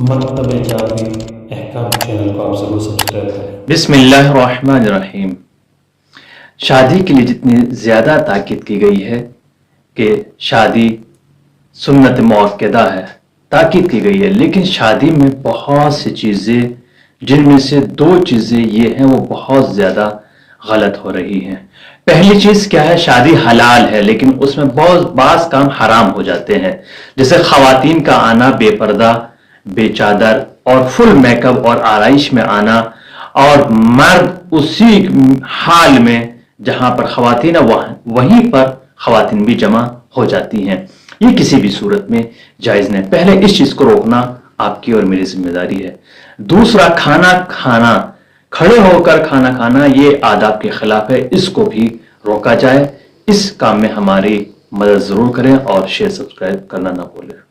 مکتب جعفری احکام چینل کو آپ ضرور سبسکرائب کریں۔ بسم اللہ الرحمن الرحیم۔ شادی کے لیے جتنی زیادہ تاکید کی گئی ہے کہ شادی سنت مؤکدہ ہے، تاکید کی گئی ہے، لیکن شادی میں بہت سی چیزیں، جن میں سے دو چیزیں یہ ہیں وہ بہت زیادہ غلط ہو رہی ہیں۔ پہلی چیز کیا ہے؟ شادی حلال ہے لیکن اس میں بہت بعض کام حرام ہو جاتے ہیں، جیسے خواتین کا آنا بے پردہ، بے چادر اور فل میک اپ اور آرائش میں آنا، اور مرد اسی حال میں جہاں پر خواتین وہیں پر خواتین بھی جمع ہو جاتی ہیں۔ یہ کسی بھی صورت میں جائز نہیں۔ پہلے اس چیز کو روکنا آپ کی اور میری ذمہ داری ہے۔ دوسرا، کھانا کھانا، کھڑے ہو کر کھانا کھانا، یہ آداب کے خلاف ہے، اس کو بھی روکا جائے۔ اس کام میں ہماری مدد ضرور کریں اور شیئر سبسکرائب کرنا نہ بھولیں۔